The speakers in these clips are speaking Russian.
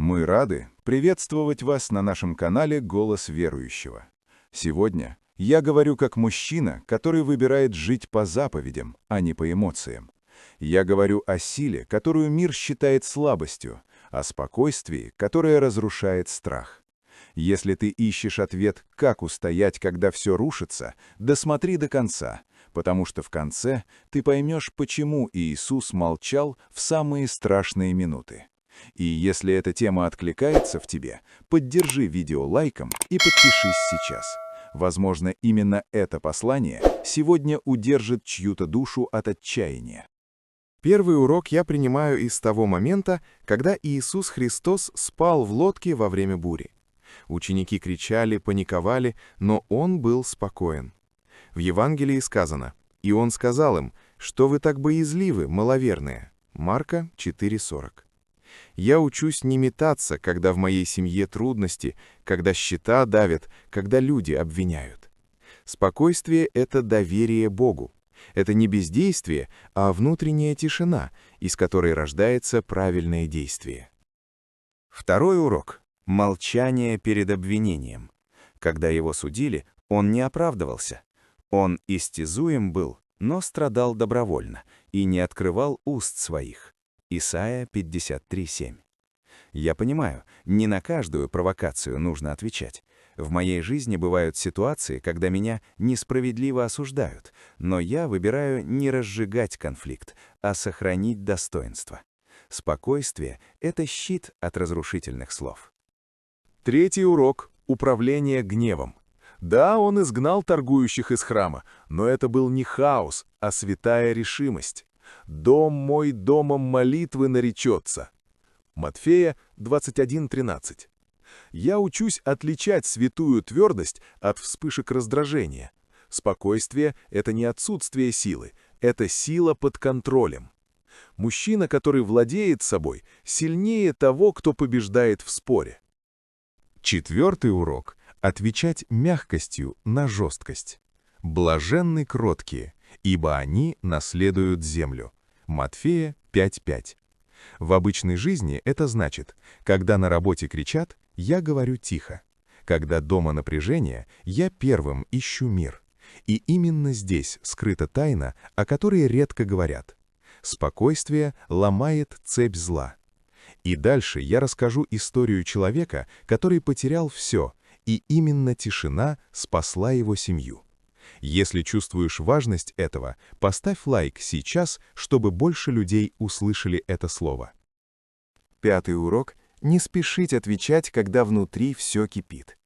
Мы рады приветствовать вас на нашем канале «Голос верующего». Сегодня я говорю как мужчина, который выбирает жить по заповедям, а не по эмоциям. Я говорю о силе, которую мир считает слабостью, о спокойствии, которое разрушает страх. Если ты ищешь ответ, как устоять, когда все рушится, досмотри до конца, потому что в конце ты поймешь, почему Иисус молчал в самые страшные минуты. И если эта тема откликается в тебе, поддержи видео лайком и подпишись сейчас. Возможно, именно это послание сегодня удержит чью-то душу от отчаяния. Первый урок я принимаю из того момента, когда Иисус Христос спал в лодке во время бури. Ученики кричали, паниковали, но Он был спокоен. В Евангелии сказано: «И Он сказал им, что вы так боязливы, маловерные». Марка 4:40. Я учусь не метаться, когда в моей семье трудности, когда счета давят, когда люди обвиняют. Спокойствие — это доверие Богу. Это не бездействие, а внутренняя тишина, из которой рождается правильное действие. Второй урок – молчание перед обвинением. Когда его судили, он не оправдывался. Он истязуем был, но страдал добровольно и не открывал уст своих. Исайя 53:7. Я понимаю, не на каждую провокацию нужно отвечать. В моей жизни бывают ситуации, когда меня несправедливо осуждают, но я выбираю не разжигать конфликт, а сохранить достоинство. Спокойствие — это щит от разрушительных слов. Третий урок – управление гневом. Да, он изгнал торгующих из храма, но это был не хаос, а святая решимость. «Дом мой домом молитвы наречется». Матфея 21:13. Я учусь отличать святую твердость от вспышек раздражения. Спокойствие — это не отсутствие силы, это сила под контролем. Мужчина, который владеет собой, сильнее того, кто побеждает в споре. Четвертый урок – отвечать мягкостью на жесткость. «Блаженны кроткие, ибо они наследуют землю». Матфея 5:5. В обычной жизни это значит, когда на работе кричат, я говорю тихо. Когда дома напряжение, я первым ищу мир. И именно здесь скрыта тайна, о которой редко говорят. Спокойствие ломает цепь зла. И дальше я расскажу историю человека, который потерял все, и именно тишина спасла его семью. Если чувствуешь важность этого, поставь лайк сейчас, чтобы больше людей услышали это слово. Пятый урок — не спешить отвечать, когда внутри все кипит.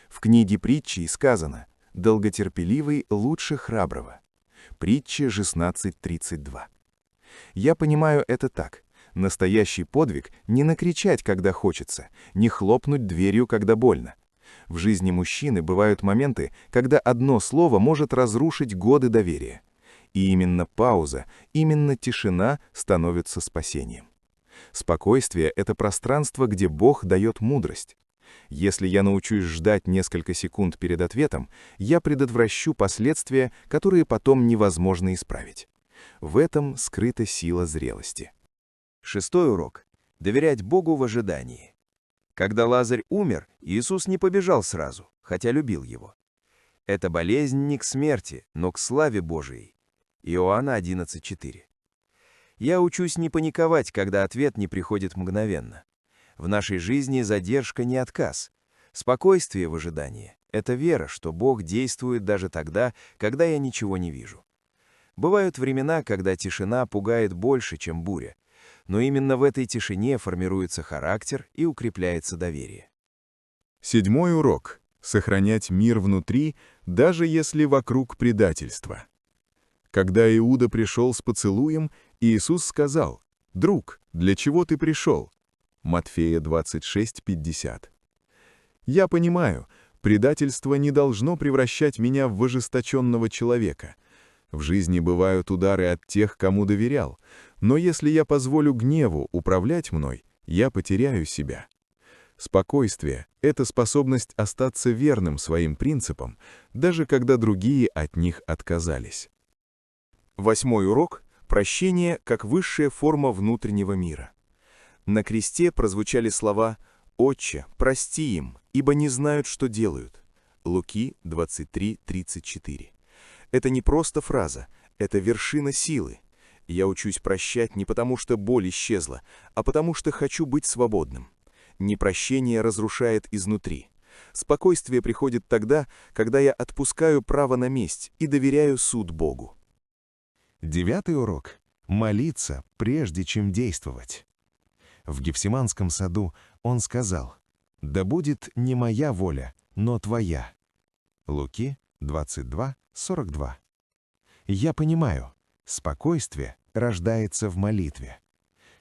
В книге Притчи сказано: «Долготерпеливый лучше храброго». Притча 16:32. Я понимаю это так. Настоящий подвиг — не накричать, когда хочется, не хлопнуть дверью, когда больно. В жизни мужчины бывают моменты, когда одно слово может разрушить годы доверия. И именно пауза, именно тишина становятся спасением. Спокойствие — это пространство, где Бог дает мудрость. Если я научусь ждать несколько секунд перед ответом, я предотвращу последствия, которые потом невозможно исправить. В этом скрыта сила зрелости. Шестой урок – доверять Богу в ожидании. Когда Лазарь умер, Иисус не побежал сразу, хотя любил его. Это болезнь не к смерти, но к славе Божией. Иоанна 11:4. Я учусь не паниковать, когда ответ не приходит мгновенно. В нашей жизни задержка не отказ. Спокойствие в ожидании – это вера, что Бог действует даже тогда, когда я ничего не вижу. Бывают времена, когда тишина пугает больше, чем буря. Но именно в этой тишине формируется характер и укрепляется доверие. Седьмой урок – сохранять мир внутри, даже если вокруг предательство. Когда Иуда пришел с поцелуем, Иисус сказал: «Друг, для чего ты пришел?» Матфея 26:50. Я понимаю, предательство не должно превращать меня в ожесточенного человека. В жизни бывают удары от тех, кому доверял, но если я позволю гневу управлять мной, я потеряю себя. Спокойствие — это способность остаться верным своим принципам, даже когда другие от них отказались. Восьмой урок — прощение как высшая форма внутреннего мира. На кресте прозвучали слова «Отче, прости им, ибо не знают, что делают». Луки 23:34. Это не просто фраза, это вершина силы. Я учусь прощать не потому, что боль исчезла, а потому что хочу быть свободным. Непрощение разрушает изнутри. Спокойствие приходит тогда, когда я отпускаю право на месть и доверяю суд Богу. 9-й урок. Молиться, прежде чем действовать. В Гефсиманском саду он сказал: «Да будет не моя воля, но твоя». Луки 22:42. Я понимаю, спокойствие рождается в молитве.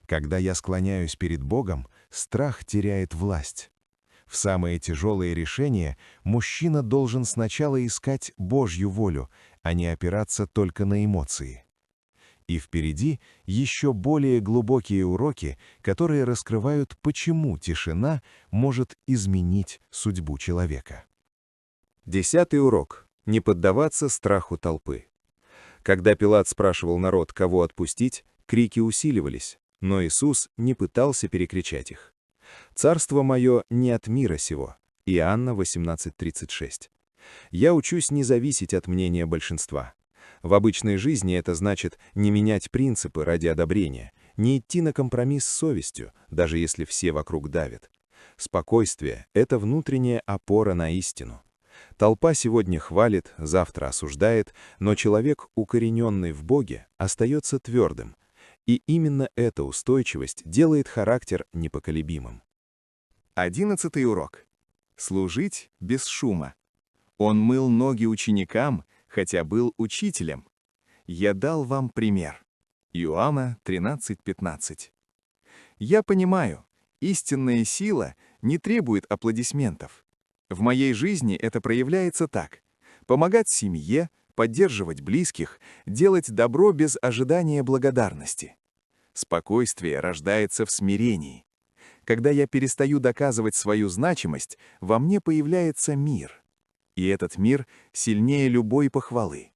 Когда я склоняюсь перед Богом, страх теряет власть. В самые тяжелые решения мужчина должен сначала искать Божью волю, а не опираться только на эмоции. И впереди еще более глубокие уроки, которые раскрывают, почему тишина может изменить судьбу человека. 10-й урок. Не поддаваться страху толпы. Когда Пилат спрашивал народ, кого отпустить, крики усиливались, но Иисус не пытался перекричать их. «Царство мое не от мира сего». Иоанна 18:36. Я учусь не зависеть от мнения большинства. В обычной жизни это значит не менять принципы ради одобрения, не идти на компромисс с совестью, даже если все вокруг давят. Спокойствие — это внутренняя опора на истину. Толпа сегодня хвалит, завтра осуждает, но человек, укорененный в Боге, остается твердым. И именно эта устойчивость делает характер непоколебимым. 11-й урок. Служить без шума. Он мыл ноги ученикам, хотя был учителем. Я дал вам пример. Иоанна 13:15. Я понимаю, истинная сила не требует аплодисментов. В моей жизни это проявляется так: помогать семье, поддерживать близких, делать добро без ожидания благодарности. Спокойствие рождается в смирении. Когда я перестаю доказывать свою значимость, во мне появляется мир. И этот мир сильнее любой похвалы.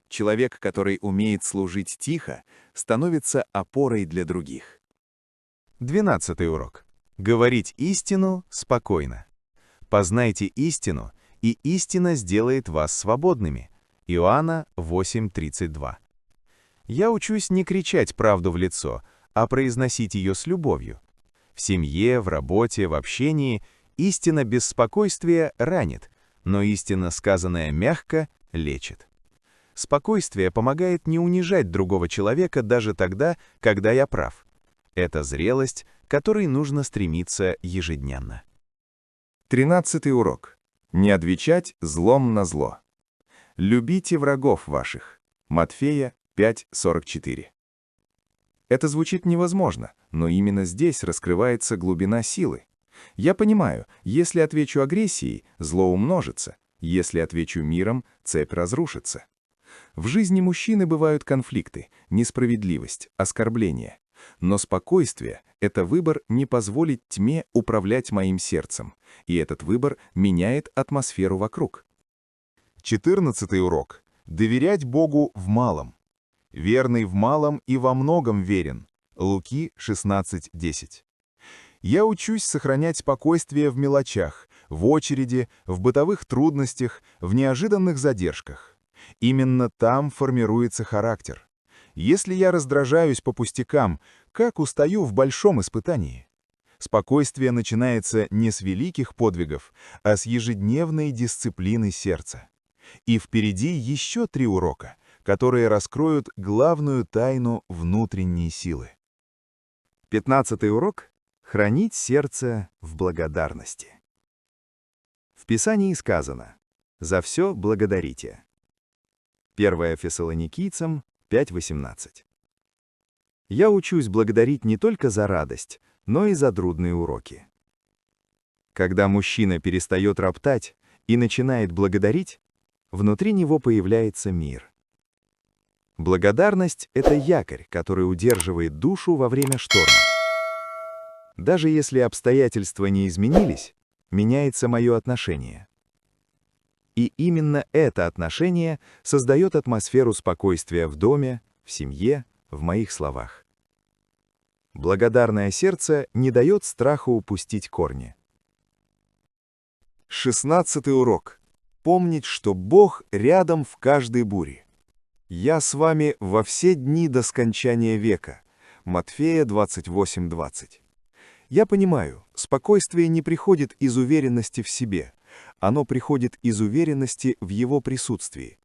Человек, который умеет служить тихо, становится опорой для других. 12-й урок. Говорить истину спокойно. Познайте истину, и истина сделает вас свободными. Иоанна 8:32. Я учусь не кричать правду в лицо, а произносить ее с любовью. В семье, в работе, в общении истина без спокойствия ранит, но истина, сказанная мягко, лечит. Спокойствие помогает не унижать другого человека даже тогда, когда я прав. Это зрелость, к которой нужно стремиться ежедневно. 13-й урок. Не отвечать злом на зло. Любите врагов ваших. Матфея 5:44. Это звучит невозможно, но именно здесь раскрывается глубина силы. Я понимаю, если отвечу агрессией, зло умножится, если отвечу миром, цепь разрушится. В жизни мужчины бывают конфликты, несправедливость, оскорбления. Но спокойствие — это выбор не позволить тьме управлять моим сердцем, и этот выбор меняет атмосферу вокруг. 14-й урок. Доверять Богу в малом. Верный в малом и во многом верен. Луки 16:10. Я учусь сохранять спокойствие в мелочах, в очереди, в бытовых трудностях, в неожиданных задержках. Именно там формируется характер. Если я раздражаюсь по пустякам, как устаю в большом испытании? Спокойствие начинается не с великих подвигов, а с ежедневной дисциплины сердца. И впереди еще 3 урока, которые раскроют главную тайну внутренней силы. 15-й урок. Хранить сердце в благодарности. В Писании сказано: «За все благодарите». 1 Фессалоникийцам 5:18. Я учусь благодарить не только за радость, но и за трудные уроки. Когда мужчина перестает роптать и начинает благодарить, внутри него появляется мир. Благодарность — это якорь, который удерживает душу во время шторма. Даже если обстоятельства не изменились, меняется мое отношение. И именно это отношение создает атмосферу спокойствия в доме, в семье, в моих словах. Благодарное сердце не дает страху упустить корни. 16-й урок. Помнить, что Бог рядом в каждой буре. «Я с вами во все дни до скончания века». Матфея 28:20. Я понимаю, спокойствие не приходит из уверенности в себе. Оно приходит из уверенности в Его присутствии.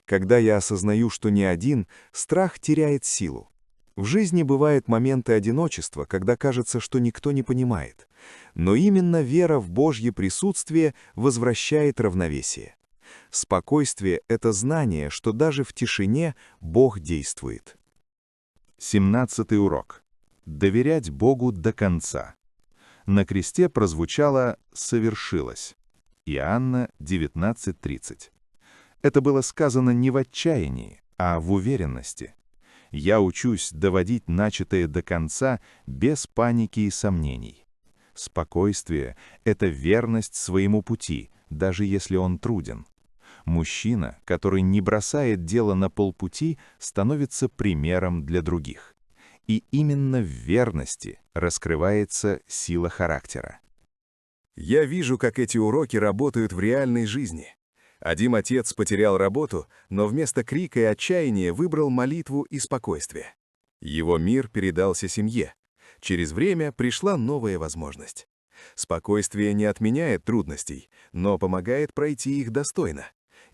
Когда я осознаю, что не один, страх теряет силу. В жизни бывают моменты одиночества, когда кажется, что никто не понимает. Но именно вера в Божье присутствие возвращает равновесие. Спокойствие — это знание, что даже в тишине Бог действует. 17-й урок. Доверять Богу до конца. На кресте прозвучало «совершилось». Иоанна 19:30. Это было сказано не в отчаянии, а в уверенности. Я учусь доводить начатое до конца без паники и сомнений. Спокойствие — это верность своему пути, даже если он труден. Мужчина, который не бросает дело на полпути, становится примером для других. И именно в верности раскрывается сила характера. Я вижу, как эти уроки работают в реальной жизни. Один отец потерял работу, но вместо крика и отчаяния выбрал молитву и спокойствие. Его мир передался семье. Через время пришла новая возможность. Спокойствие не отменяет трудностей, но помогает пройти их достойно.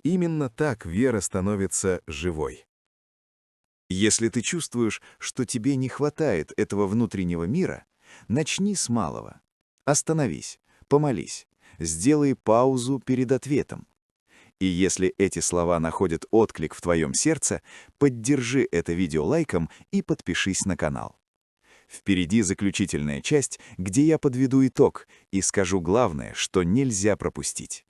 Именно так вера становится живой. Если ты чувствуешь, что тебе не хватает этого внутреннего мира, начни с малого. Остановись, помолись, сделай паузу перед ответом. И если эти слова находят отклик в твоем сердце, поддержи это видео лайком и подпишись на канал. Впереди заключительная часть, где я подведу итог и скажу главное, что нельзя пропустить.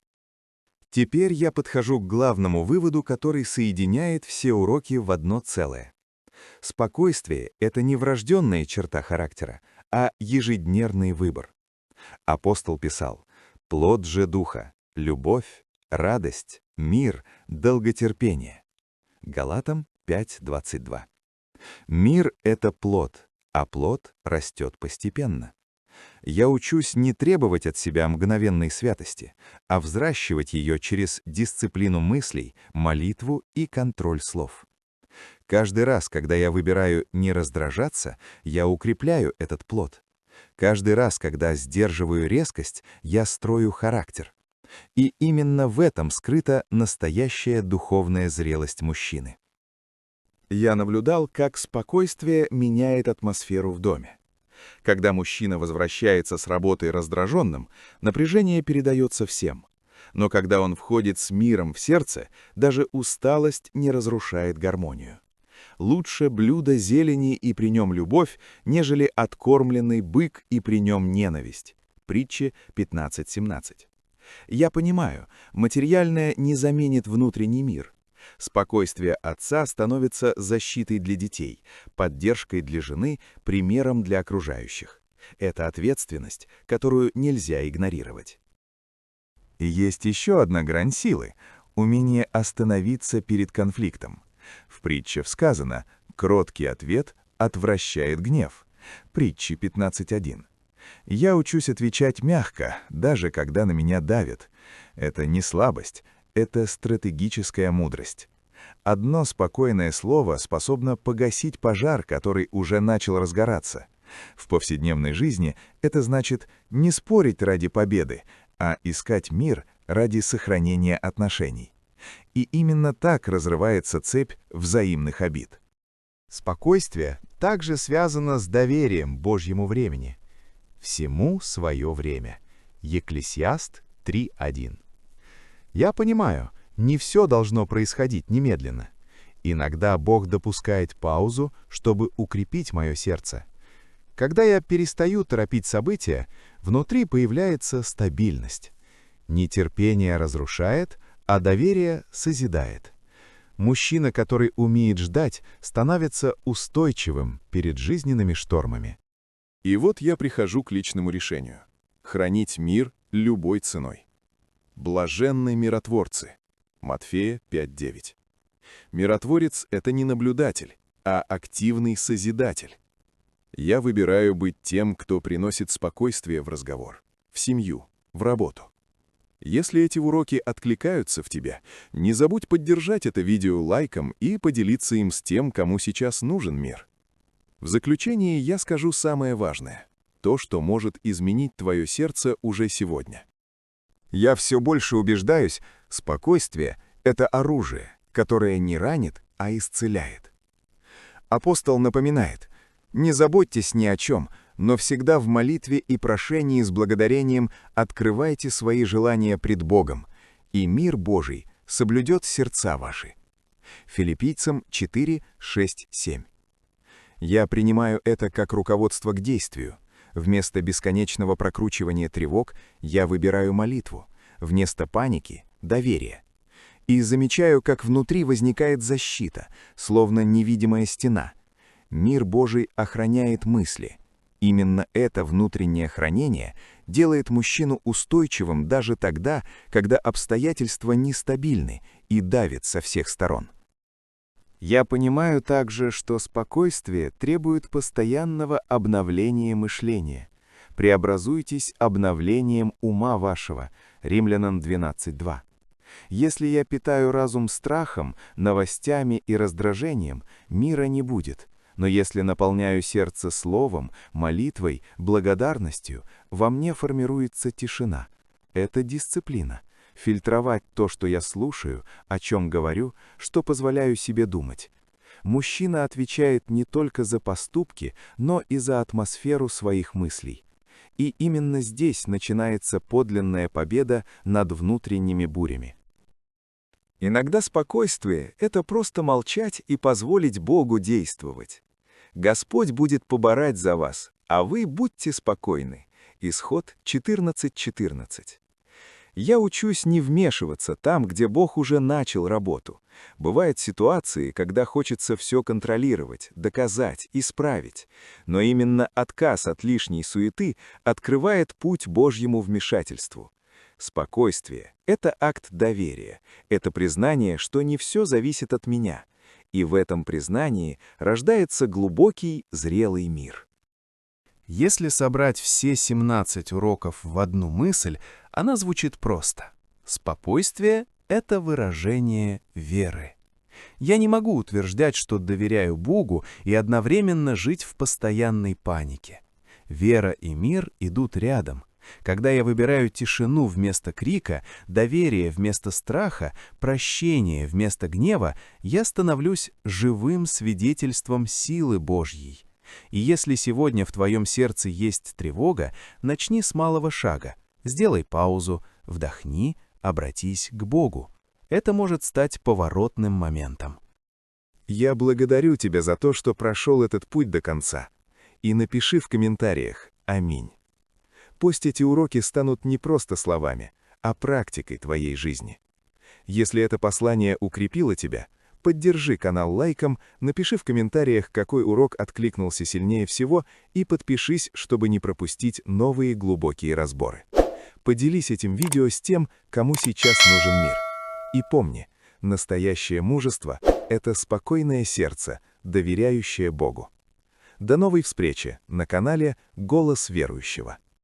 Теперь я подхожу к главному выводу, который соединяет все уроки в одно целое. Спокойствие — это не врожденная черта характера, а ежедневный выбор. Апостол писал: «Плод же духа — любовь, радость, мир, долготерпение». Галатам 5:22. Мир — это плод, а плод растет постепенно. Я учусь не требовать от себя мгновенной святости, а взращивать ее через дисциплину мыслей, молитву и контроль слов. Каждый раз, когда я выбираю не раздражаться, я укрепляю этот плод. Каждый раз, когда сдерживаю резкость, я строю характер. И именно в этом скрыта настоящая духовная зрелость мужчины. Я наблюдал, как спокойствие меняет атмосферу в доме. Когда мужчина возвращается с работы раздраженным, напряжение передается всем. Но когда он входит с миром в сердце, даже усталость не разрушает гармонию. Лучше блюдо зелени и при нем любовь, нежели откормленный бык и при нем ненависть. Притчи 15:17. Я понимаю, материальное не заменит внутренний мир. Спокойствие отца становится защитой для детей, поддержкой для жены, примером для окружающих. Это ответственность, которую нельзя игнорировать. И есть еще одна грань силы — умение остановиться перед конфликтом. В притче сказано: «Кроткий ответ отвращает гнев». Притчи 15:1. Я учусь отвечать мягко, даже когда на меня давят. Это не слабость, это стратегическая мудрость. Одно спокойное слово способно погасить пожар, который уже начал разгораться. В повседневной жизни это значит не спорить ради победы, а искать мир ради сохранения отношений. И именно так разрывается цепь взаимных обид. Спокойствие также связано с доверием Божьему времени. Всему свое время. Екклесиаст 3:1. Я понимаю, не все должно происходить немедленно. Иногда Бог допускает паузу, чтобы укрепить мое сердце. Когда я перестаю торопить события, внутри появляется стабильность. Нетерпение разрушает, а доверие созидает. Мужчина, который умеет ждать, становится устойчивым перед жизненными штормами. И вот я прихожу к личному решению — хранить мир любой ценой. Блаженны миротворцы. Матфея 5:9. Миротворец — это не наблюдатель, а активный созидатель. Я выбираю быть тем, кто приносит спокойствие в разговор, в семью, в работу. Если эти уроки откликаются в тебя, не забудь поддержать это видео лайком и поделиться им с тем, кому сейчас нужен мир. В заключение я скажу самое важное, то, что может изменить твое сердце уже сегодня. Я все больше убеждаюсь, спокойствие — это оружие, которое не ранит, а исцеляет. Апостол напоминает: «Не заботьтесь ни о чем, но всегда в молитве и прошении с благодарением открывайте свои желания пред Богом, и мир Божий соблюдет сердца ваши». Филиппийцам 4, 6, 7. Я принимаю это как руководство к действию. Вместо бесконечного прокручивания тревог я выбираю молитву, вместо паники — доверие. И замечаю, как внутри возникает защита, словно невидимая стена. Мир Божий охраняет мысли. Именно это внутреннее хранение делает мужчину устойчивым даже тогда, когда обстоятельства нестабильны и давят со всех сторон. Я понимаю также, что спокойствие требует постоянного обновления мышления. «Преобразуйтесь обновлением ума вашего» Римлянам 12:2. Если я питаю разум страхом, новостями и раздражением, мира не будет. Но если наполняю сердце словом, молитвой, благодарностью, во мне формируется тишина. Это дисциплина. Фильтровать то, что я слушаю, о чем говорю, что позволяю себе думать. Мужчина отвечает не только за поступки, но и за атмосферу своих мыслей. И именно здесь начинается подлинная победа над внутренними бурями. Иногда спокойствие — это просто молчать и позволить Богу действовать. Господь будет поборать за вас, а вы будьте спокойны. Исход 14:14. Я учусь не вмешиваться там, где Бог уже начал работу. Бывают ситуации, когда хочется все контролировать, доказать, исправить. Но именно отказ от лишней суеты открывает путь Божьему вмешательству. Спокойствие — это акт доверия, это признание, что не все зависит от меня. И в этом признании рождается глубокий, зрелый мир. Если собрать все 17 уроков в одну мысль, она звучит просто. Спокойствие — это выражение веры. Я не могу утверждать, что доверяю Богу и одновременно жить в постоянной панике. Вера и мир идут рядом. Когда я выбираю тишину вместо крика, доверие вместо страха, прощение вместо гнева, я становлюсь живым свидетельством силы Божьей. И если сегодня в твоем сердце есть тревога, начни с малого шага. Сделай паузу, вдохни, обратись к Богу. Это может стать поворотным моментом. Я благодарю тебя за то, что прошел этот путь до конца. И напиши в комментариях «Аминь». Пусть эти уроки станут не просто словами, а практикой твоей жизни. Если это послание укрепило тебя, поддержи канал лайком, напиши в комментариях, какой урок откликнулся сильнее всего, и подпишись, чтобы не пропустить новые глубокие разборы. Поделись этим видео с тем, кому сейчас нужен мир. И помни, настоящее мужество — это спокойное сердце, доверяющее Богу. До новой встречи на канале «Голос верующего».